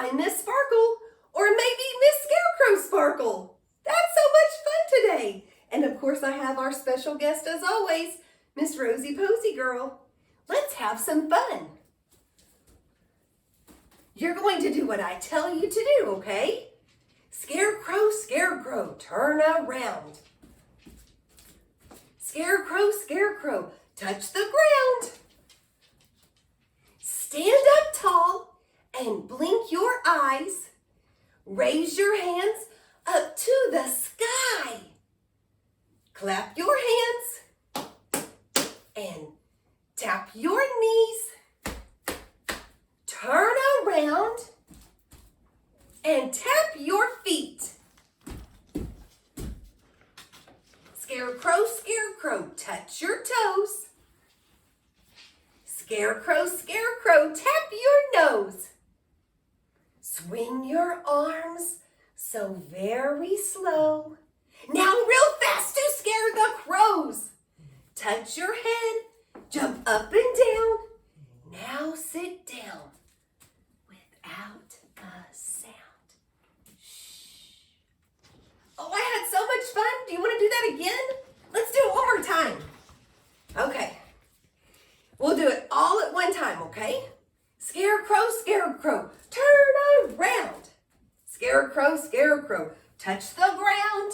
I'm Miss Sparkle, or maybe Miss Scarecrow Sparkle. That's so much fun today. And of course I have our special guest as always, Miss Rosie Posy Girl. Let's have some fun. You're going to do what I tell you to do, okay? Scarecrow, Scarecrow, turn around. Scarecrow, Scarecrow, touch the ground. Stand up tall and blink your eyes. Raise your hands up to the sky. Clap your hands and tap your knees. Turn around and tap your feet. Scarecrow, Scarecrow, touch your toes. Scarecrow, Scarecrow, tap your nose. Swing your arms so very slow. Now real fast to scare the crows. Touch your head, jump up and down. Now sit down without a sound. Shh. Oh, I had so much fun. Do you want to do that again? Let's do it one more time. Okay. We'll do it all at one time, okay? Scarecrow, Scarecrow, turn around. Scarecrow, Scarecrow, touch the ground.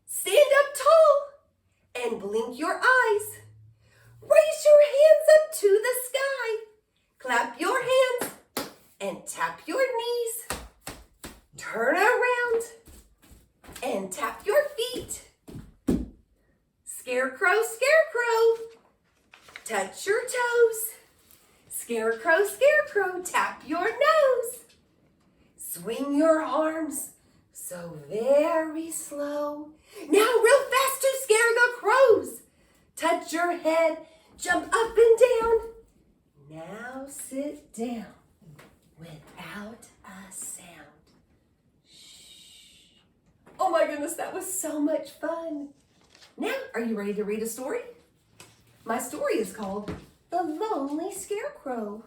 Stand up tall and blink your eyes. Raise your hands up to the sky. Clap your hands and tap your knees. Turn around and tap your feet. Scarecrow, Scarecrow, touch your toes. Scarecrow, Scarecrow, tap your nose. Swing your arms so very slow. Now real fast to scare the crows. Touch your head, jump up and down. Now sit down without a sound. Shh. Oh my goodness, that was so much fun. Now, are you ready to read a story? My story is called The Lonely Scarecrow.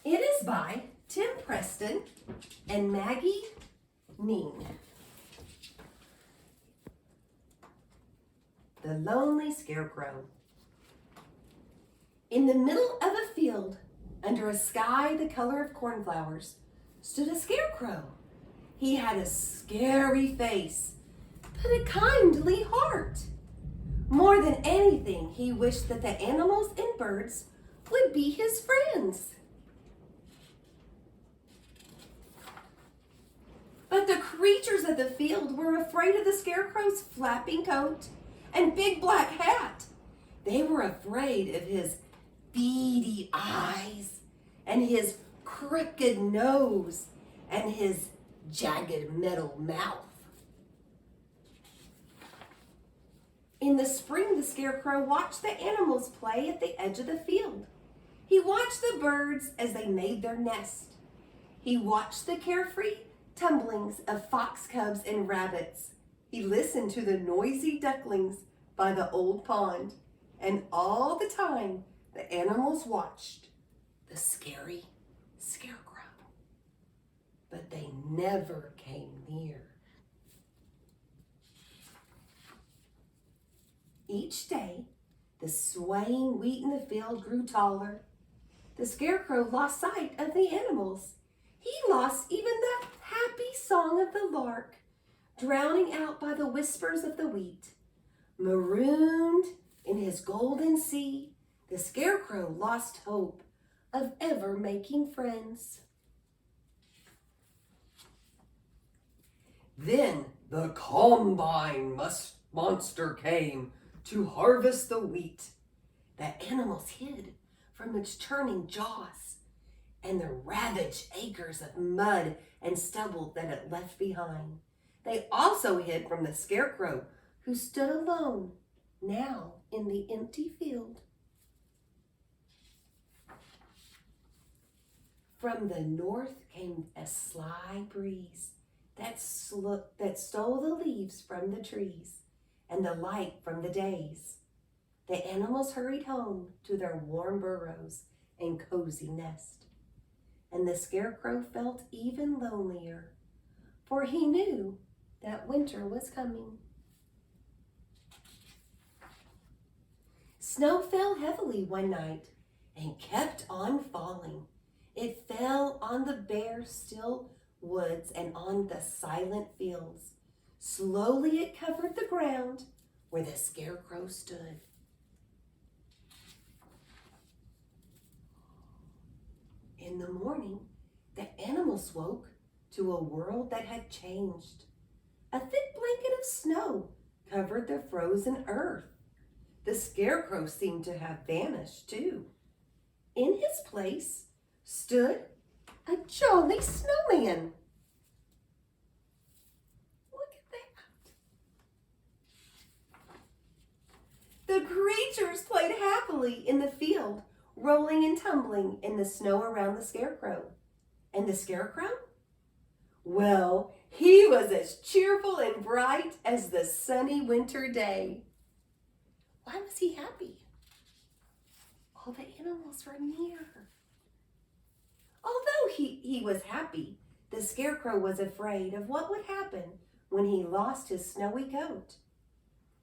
It is by Tim Preston and Maggie, Kneen. The Lonely Scarecrow. In the middle of a field, under a sky the color of cornflowers, stood a scarecrow. He had a scary face, but a kindly heart. More than anything, he wished that the animals and birds would be his friends. But the creatures of the field were afraid of the scarecrow's flapping coat and big black hat. They were afraid of his beady eyes and his crooked nose and his jagged metal mouth. In the spring, the scarecrow watched the animals play at the edge of the field. He watched the birds as they made their nest. He watched the carefree tumblings of fox cubs and rabbits. He listened to the noisy ducklings by the old pond. And all the time, the animals watched the scary scarecrow. But they never came near. Each day, the swaying wheat in the field grew taller. The scarecrow lost sight of the animals. He lost even the happy song of the lark, drowning out by the whispers of the wheat. Marooned in his golden sea, the scarecrow lost hope of ever making friends. Then the combine monster came to harvest the wheat. The animals hid from its churning jaws and the ravaged acres of mud and stubble that it left behind. They also hid from the scarecrow, who stood alone now in the empty field. From the north came a sly breeze that stole the leaves from the trees and the light from the days. The animals hurried home to their warm burrows and cozy nest. and the Scarecrow felt even lonelier, for he knew that winter was coming. Snow fell heavily one night and kept on falling. It fell on the bare, still woods and on the silent fields. Slowly it covered the ground where the Scarecrow stood. In the morning, the animals woke to a world that had changed. A thick blanket of snow covered the frozen earth. The Scarecrow seemed to have vanished, too. In his place stood a jolly snowman. Look at that. The creatures played happily in the field, rolling and tumbling in the snow around the Scarecrow. And the Scarecrow? Well, he was as cheerful and bright as the sunny winter day. Why was he happy? All the animals were near. Although he was happy, the Scarecrow was afraid of what would happen when he lost his snowy coat.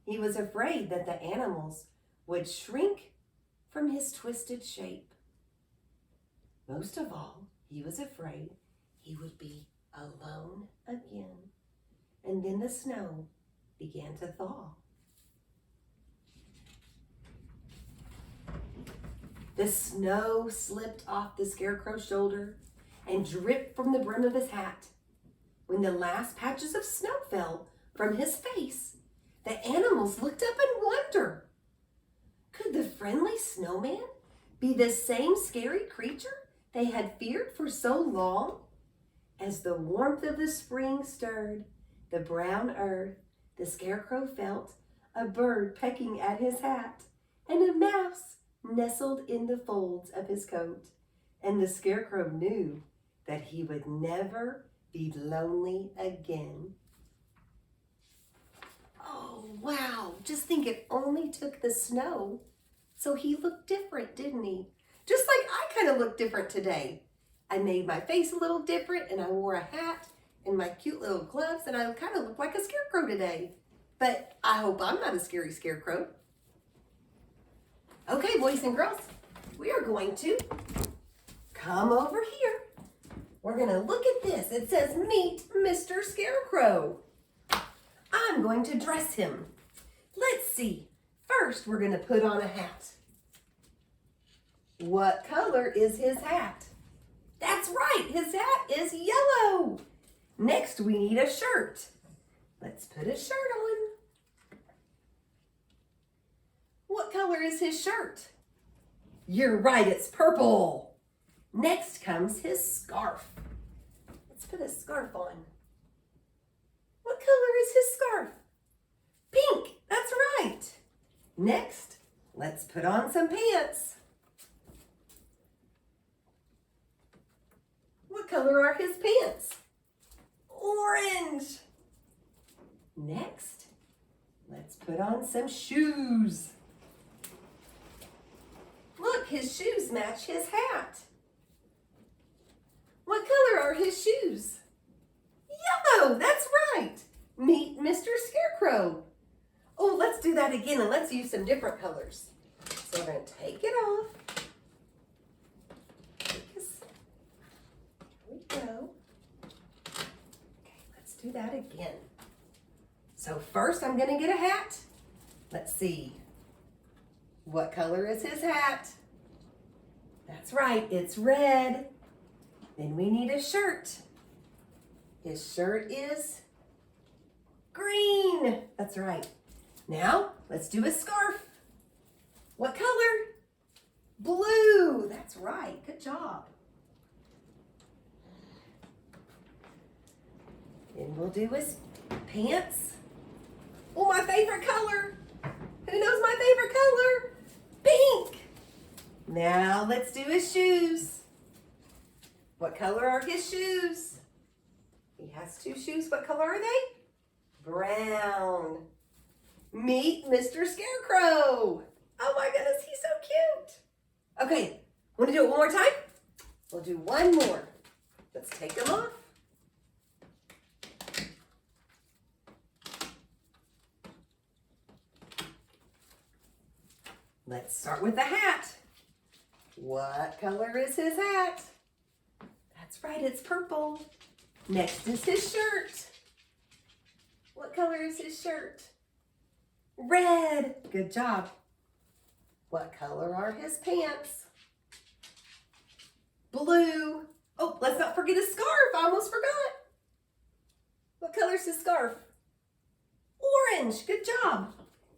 He was afraid that the animals would shrink from his twisted shape. Most of all, he was afraid he would be alone again. And then the snow began to thaw. The snow slipped off the Scarecrow's shoulder and dripped from the brim of his hat. When the last patches of snow fell from his face, the animals looked up in wonder. Could the friendly snowman be the same scary creature they had feared for so long? As the warmth of the spring stirred the brown earth, the Scarecrow felt a bird pecking at his hat and a mouse nestled in the folds of his coat. And the Scarecrow knew that he would never be lonely again. Oh, wow. Just think, it only took the snow. So he looked different, didn't he? Just like I kind of look different today. I made my face a little different and I wore a hat and my cute little gloves and I kind of look like a scarecrow today. But I hope I'm not a scary scarecrow. Okay, boys and girls, we are going to come over here. We're going to look at this. It says, meet Mr. Scarecrow. I'm going to dress him. Let's see. First, we're going to put on a hat. What color is his hat? That's right, his hat is yellow. Next, we need a shirt. Let's put a shirt on. What color is his shirt? You're right, it's purple. Next comes his scarf. Let's put a scarf on. What color is his scarf? Pink, that's right. Next, let's put on some pants. What color are his pants? Orange. Next, let's put on some shoes. Look, his shoes match his hat. What color are his shoes? Yellow, that's right. Meet Mr. Scarecrow. Oh, let's do that again and let's use some different colors. So we're going to take it off. There we go. Okay, let's do that again. So first I'm going to get a hat. Let's see. What color is his hat? That's right, it's red. Then we need a shirt. His shirt is green. That's right. Now, let's do a scarf. What color? Blue. That's right. Good job. Then we'll do his pants. Oh, my favorite color. Who knows my favorite color? Pink. Now let's do his shoes. What color are his shoes? He has two shoes. What color are they? Brown. Meet Mr. Scarecrow. Oh my goodness, he's so cute. Okay, want to do it one more time? We'll do one more. Let's take them off. Let's start with the hat. What color is his hat? That's right, it's purple. Next is his shirt. What color is his shirt? Red. Good job. What color are his pants? Blue. Oh, let's not forget his scarf. I almost forgot. What color is his scarf? Orange. Good job.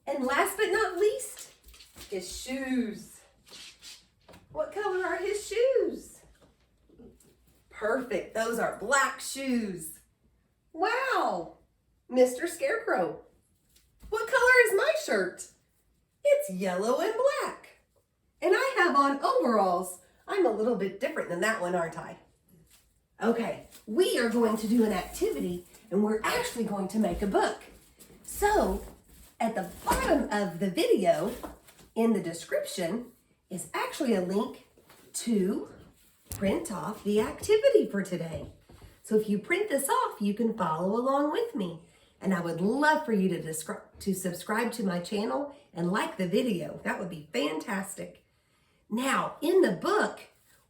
And last but not least, his shoes. What color are his shoes? Perfect. Those are black shoes. Wow. Mr. Scarecrow. What color is my shirt? It's yellow and black. And I have on overalls. I'm a little bit different than that one, aren't I? Okay, we are going to do an activity and we're actually going to make a book. So, at the bottom of the video, in the description, is actually a link to print off the activity for today. So if you print this off, you can follow along with me. And I would love for you to subscribe to my channel and like the video. That would be fantastic. Now, in the book,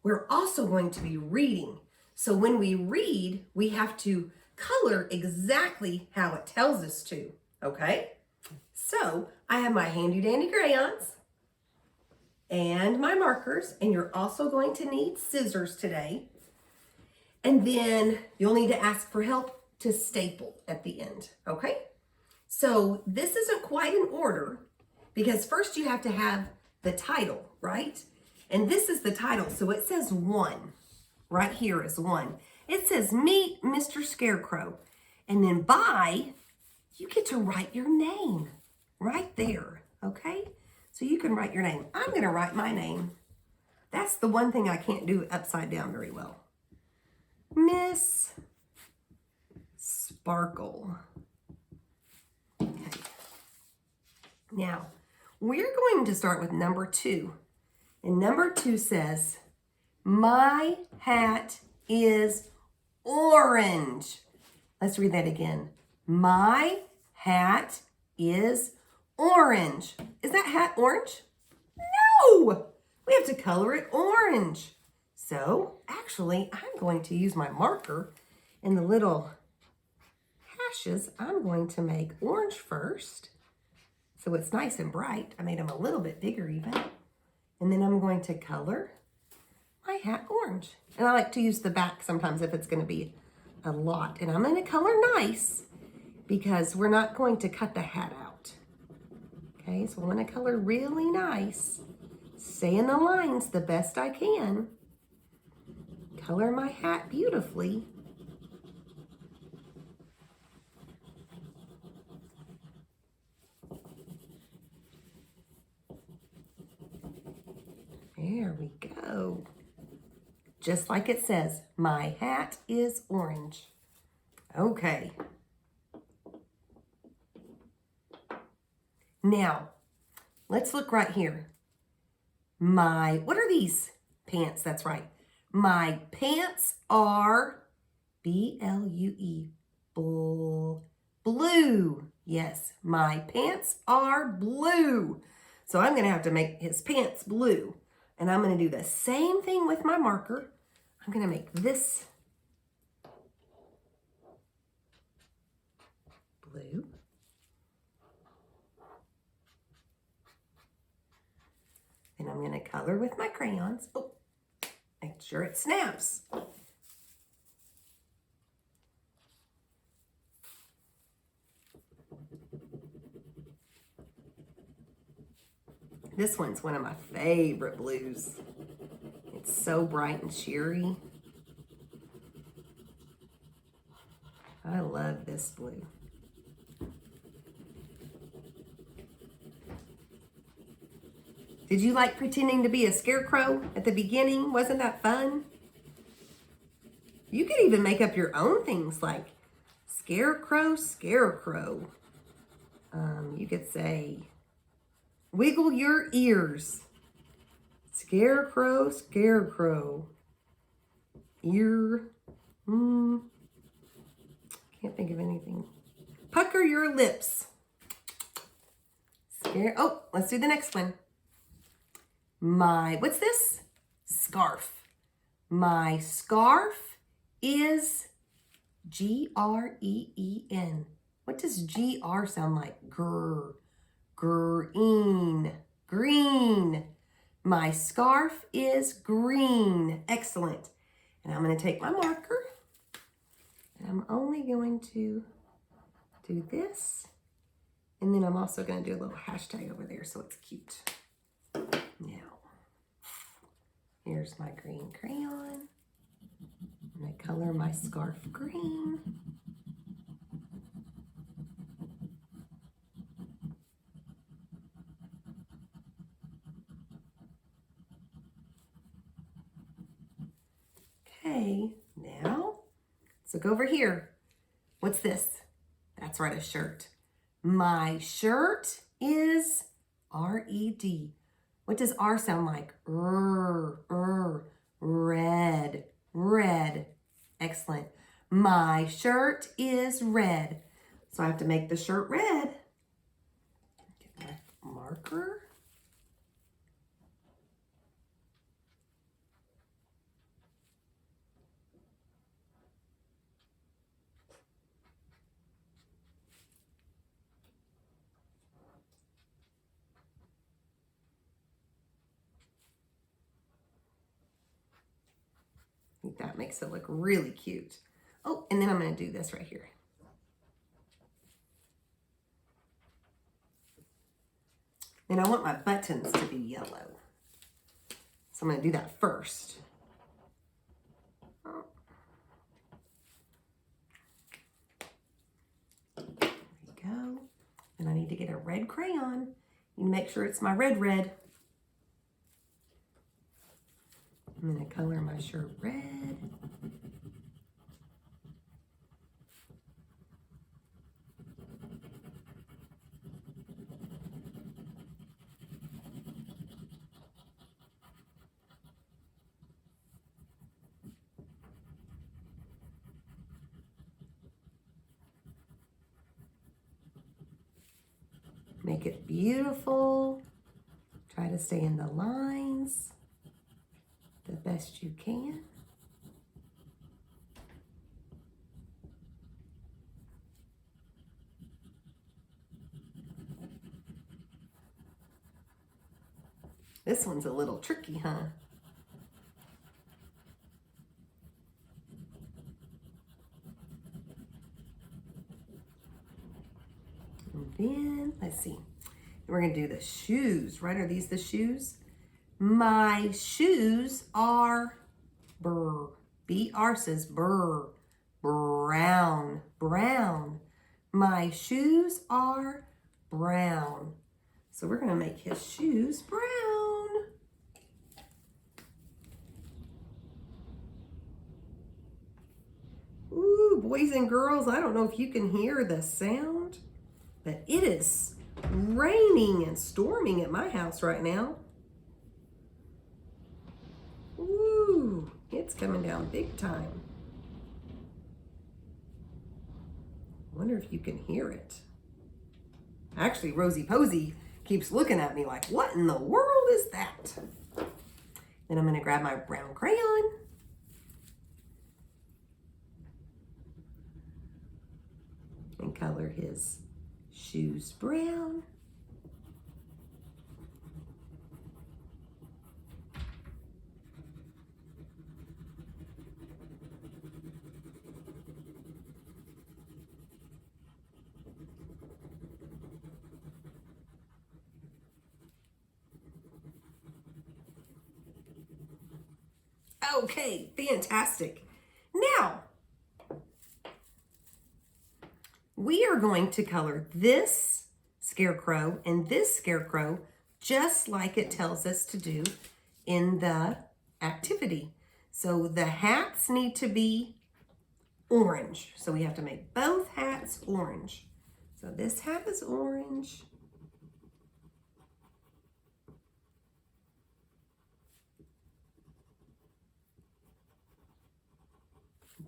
we're also going to be reading. So when we read, we have to color exactly how it tells us to, okay? So I have my handy dandy crayons and my markers, and you're also going to need scissors today. And then you'll need to ask for help to staple at the end, okay? So this isn't quite in order because first you have to have the title, right? And this is the title, so it says 1. Right here is 1. It says Meet Mr. Scarecrow. And then by, you get to write your name right there, okay? So you can write your name. I'm gonna write my name. That's the one thing I can't do upside down very well. Miss Sparkle. Okay. Now, we're going to start with number 2. And number 2 says, my hat is orange. Let's read that again. My hat is orange. Is that hat orange? No! We have to color it orange. So, actually, I'm going to use my marker in the little hashes. I'm going to make orange first. So it's nice and bright. I made them a little bit bigger even. And then I'm going to color my hat orange. And I like to use the back sometimes if it's going to be a lot. And I'm going to color nice because we're not going to cut the hat out. Okay, so I'm going to color really nice. Stay in the lines the best I can. Color my hat beautifully. There we go. Just like it says, my hat is orange. Okay. Now, let's look right here. What are these? Pants, that's right. My pants are B-L-U-E, blue. Yes, my pants are blue. So I'm going to have to make his pants blue. And I'm going to do the same thing with my marker. I'm going to make this blue. And I'm going to color with my crayons. Oh, make sure it snaps. This one's one of my favorite blues. It's so bright and cheery. I love this blue. Did you like pretending to be a scarecrow at the beginning? Wasn't that fun? You could even make up your own things like Scarecrow, Scarecrow. You could say, wiggle your ears. Scarecrow, Scarecrow. Ear. Can't think of anything. Pucker your lips. Oh, let's do the next one. What's this? Scarf. My scarf is Green. What does GR sound like? Green. Green. My scarf is green. Excellent. And I'm going to take my marker and I'm only going to do this. And then I'm also going to do a little hashtag over there so it's cute. Now, here's my green crayon. And I color my scarf green. Okay, now let's look over here. What's this? That's right, a shirt. My shirt is RED. What does R sound like? Red. Red. Excellent. My shirt is red. So I have to make the shirt red. Get my marker. I think that makes it look really cute. Oh, and then I'm going to do this right here. And I want my buttons to be yellow. So I'm going to do that first. There we go. And I need to get a red crayon. You make sure it's my red. I'm going to color my shirt red. Make it beautiful. Try to stay in the lines the best you can. This one's a little tricky, huh? And then, let's see. We're going to do the shoes, right? Are these the shoes? My shoes are BR says brown. My shoes are brown. So we're going to make his shoes brown. Ooh, boys and girls, I don't know if you can hear the sound, but it is raining and storming at my house right now. Ooh, it's coming down big time. Wonder if you can hear it. Actually, Rosie Posey keeps looking at me like, what in the world is that? Then I'm going to grab my brown crayon. And color his shoes brown. Okay, fantastic. Now, we are going to color this scarecrow and this scarecrow just like it tells us to do in the activity. So the hats need to be orange. So we have to make both hats orange. So this hat is orange.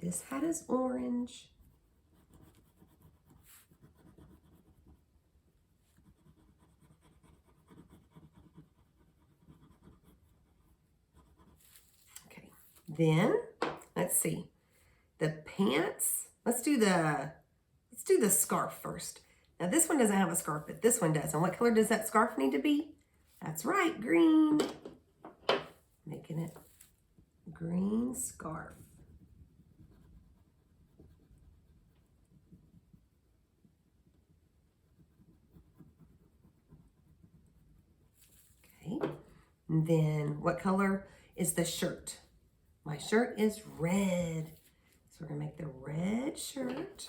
This hat is orange. Okay, then let's see. The pants, let's do the scarf first. Now this one doesn't have a scarf, but this one does. And what color does that scarf need to be? That's right, green. Making it green scarf. Okay, and then what color is the shirt? My shirt is red. So we're gonna make the red shirt.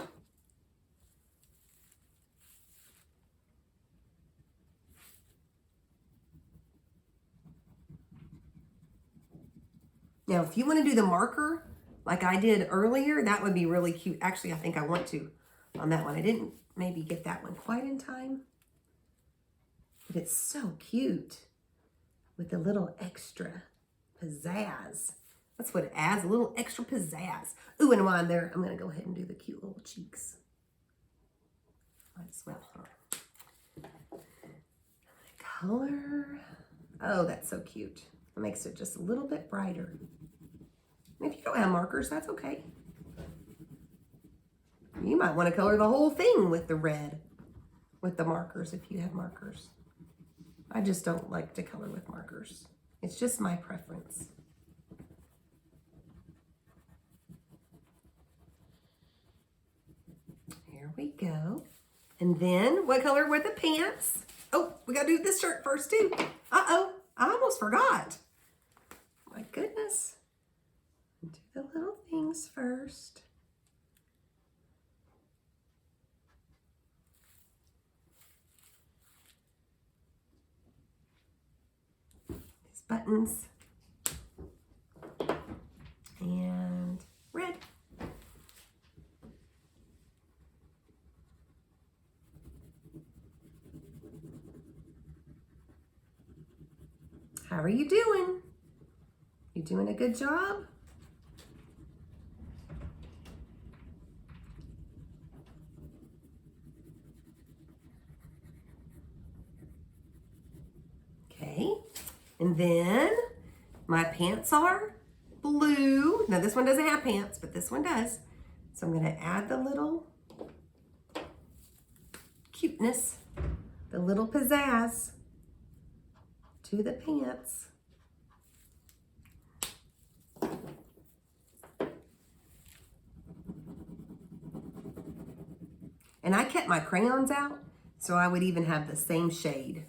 Now, if you want to do the marker like I did earlier, that would be really cute. Actually, I think I want to on that one. I didn't maybe get that one quite in time. But it's so cute with a little extra pizzazz. That's what it adds, a little extra pizzazz. Ooh, and while I'm there, I'm going to go ahead and do the cute little cheeks. Might as well, huh? Color. Oh, that's so cute. It makes it just a little bit brighter. If you don't have markers, that's okay. You might want to color the whole thing with the red, with the markers if you have markers. I just don't like to color with markers. It's just my preference. Here we go. And then what color were the pants? Oh, we got to do this shirt first too. Uh-oh, I almost forgot. My goodness. Do the little things first. These buttons. And red. How are you doing? You doing a good job? Okay, and then my pants are blue. Now this one doesn't have pants, but this one does. So I'm gonna add the little cuteness, the little pizzazz to the pants. And I kept my crayons out, so I would even have the same shade.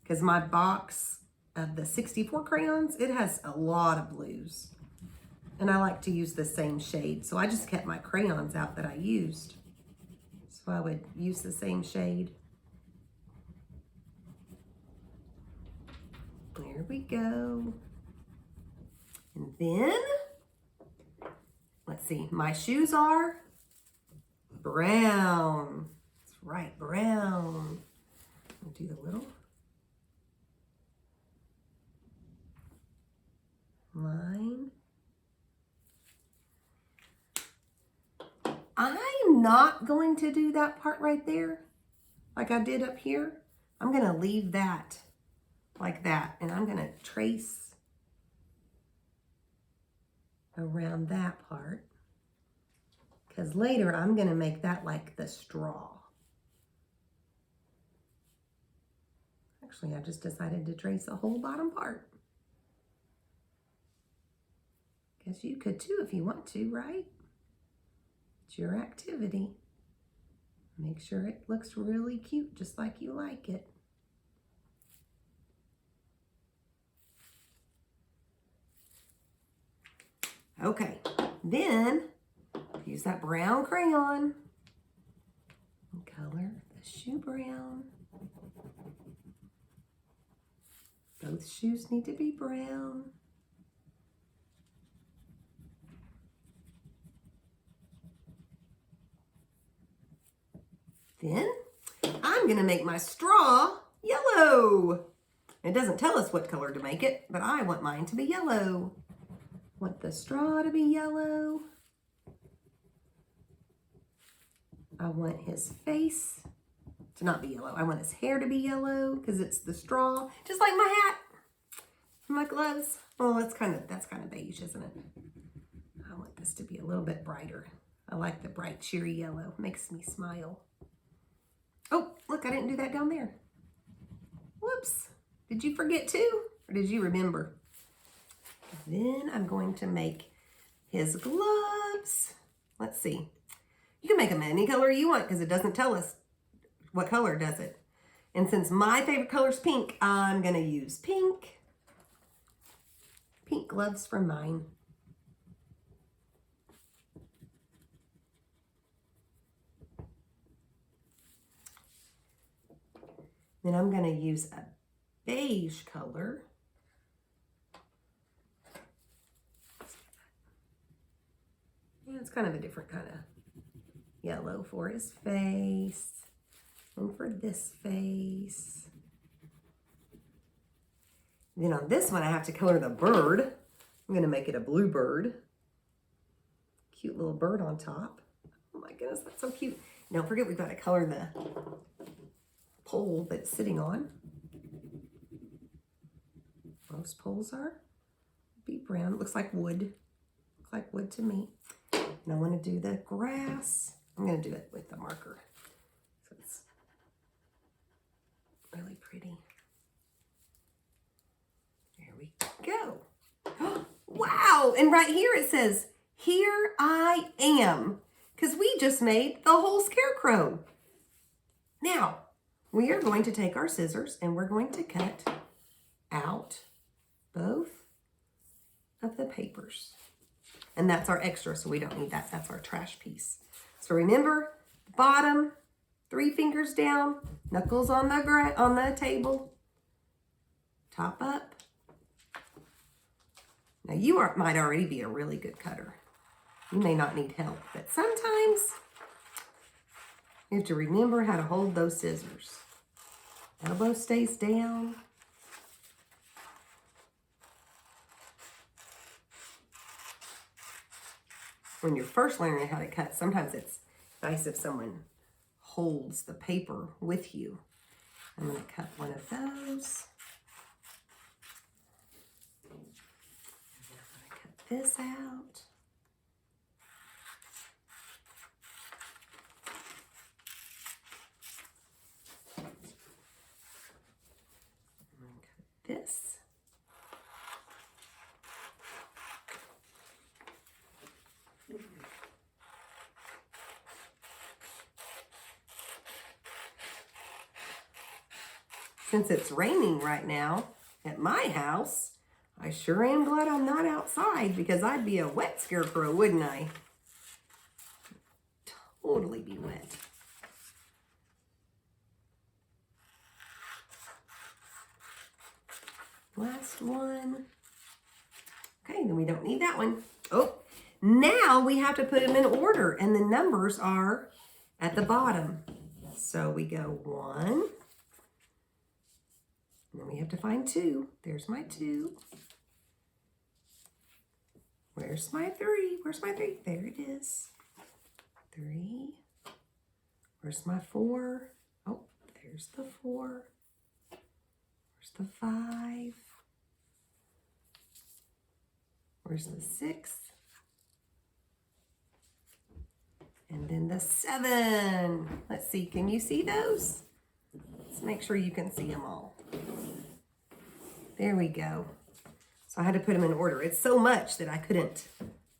Because my box of the 64 crayons, it has a lot of blues. And I like to use the same shade. So I just kept my crayons out that I used. So I would use the same shade. There we go. And then, let's see, my shoes are brown. That's right, brown. I'll do the little line. I'm not going to do that part right there like I did up here. I'm going to leave that like that, and I'm going to trace around that part, because later I'm going to make that like the straw. Actually, I just decided to trace the whole bottom part. Guess you could too if you want to, right? It's your activity. Make sure it looks really cute, just like you like it. Okay, then use that brown crayon and color the shoe brown. Both shoes need to be brown. Then I'm gonna make my straw yellow. It doesn't tell us what color to make it, but I want mine to be yellow. Want the straw to be yellow. I want his face to not be yellow. I want his hair to be yellow because it's the straw, just like my hat, my gloves. Oh, that's kind of beige, isn't it? I want this to be a little bit brighter. I like the bright, cheery yellow. Makes me smile. Oh, look, I didn't do that down there. Whoops. Did you forget too? Or did you remember? Then I'm going to make his gloves. Let's see. You can make them any color you want because it doesn't tell us what color, does it? And since my favorite color is pink, I'm going to use pink. Pink gloves for mine. Then I'm going to use a beige color. Yeah, it's kind of a different kind of yellow for his face and for this face. Then on this one, I have to color the bird. I'm going to make it a blue bird. Cute little bird on top. Oh my goodness, that's so cute. Don't forget we've got to color the pole that it's sitting on. Most poles are be brown. It looks like wood. Looks like wood to me. And I want to do the grass. I'm going to do it with the marker. So it's really pretty. There we go. Wow! And right here it says, "Here I am." Because we just made the whole scarecrow. Now, we are going to take our scissors and we're going to cut out both of the papers. And that's our extra, so we don't need that. That's our trash piece. So remember, the bottom, 3 fingers down, knuckles on the table, top up. Now you might already be a really good cutter. You may not need help, but sometimes you have to remember how to hold those scissors. Elbow stays down. When you're first learning how to cut, sometimes it's nice if someone holds the paper with you. I'm going to cut one of those. And then I'm going to cut this out. I'm going to cut this. Since it's raining right now at my house, I sure am glad I'm not outside because I'd be a wet scarecrow, wouldn't I? Totally be wet. Last one. Okay, then we don't need that one. Oh, now we have to put them in order and the numbers are at the bottom. So we go 1. And then we have to find 2. There's my 2. Where's my 3? Where's my 3? There it is. 3. Where's my 4? Oh, there's the 4. Where's the 5? Where's the 6? And then the 7. Let's see, can you see those? Let's make sure you can see them all. There we go. So I had to put them in order. It's so much that I couldn't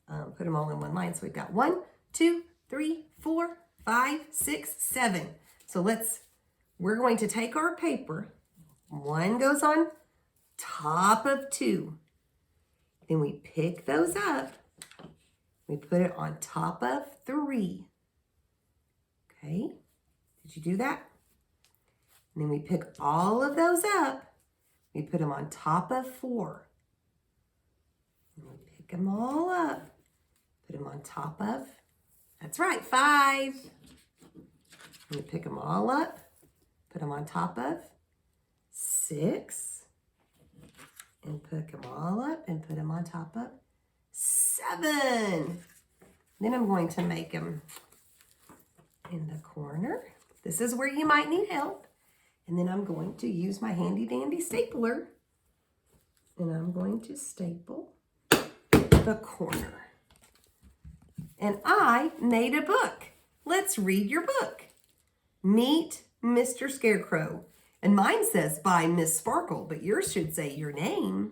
put them all in one line. So we've got 1, 2, 3, 4, 5, 6, 7. So we're going to take our paper. 1 goes on top of 2. Then we pick those up. We put it on top of 3. Okay, did you do that? And then we pick all of those up. We put them on top of 4. And we pick them all up. Put them on top of, that's right, 5. And we pick them all up. Put them on top of 6. And pick them all up and put them on top of 7. Then I'm going to make them in the corner. This is where you might need help. And then I'm going to use my handy dandy stapler. And I'm going to staple the corner. And I made a book. Let's read your book. Meet Mr. Scarecrow. And mine says by Miss Sparkle, but yours should say your name.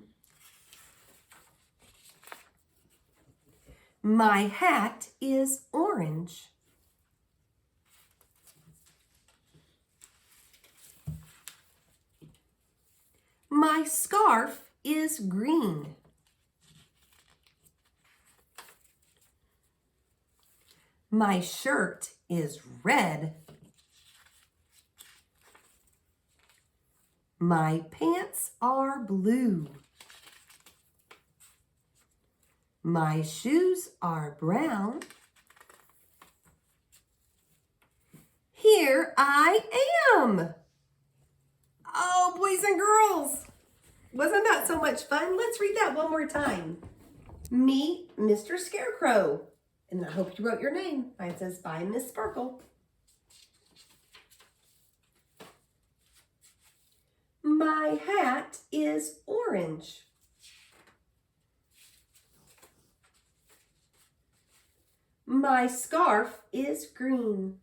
My hat is orange. My scarf is green. My shirt is red. My pants are blue. My shoes are brown. Here I am. Oh, boys and girls, wasn't that so much fun? Let's read that one more time. Meet Mr. Scarecrow. And I hope you wrote your name. Mine says by Miss Sparkle. My hat is orange. My scarf is green.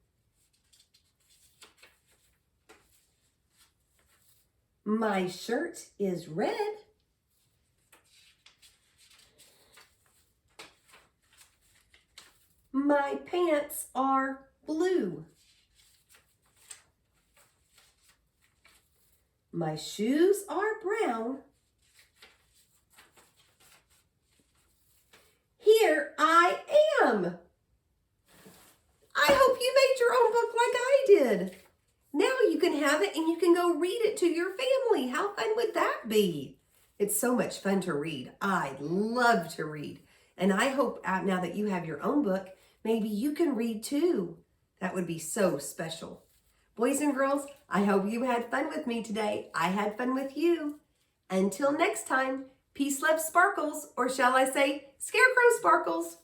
My shirt is red. My pants are blue. My shoes are brown. Here I am. I hope you made your own book like I did. Now you can have it and you can go read it to your family. How fun would that be? It's so much fun to read. I love to read. And I hope now that you have your own book, maybe you can read too. That would be so special. Boys and girls, I hope you had fun with me today. I had fun with you. Until next time, peace, love, sparkles, or shall I say, Scarecrow sparkles.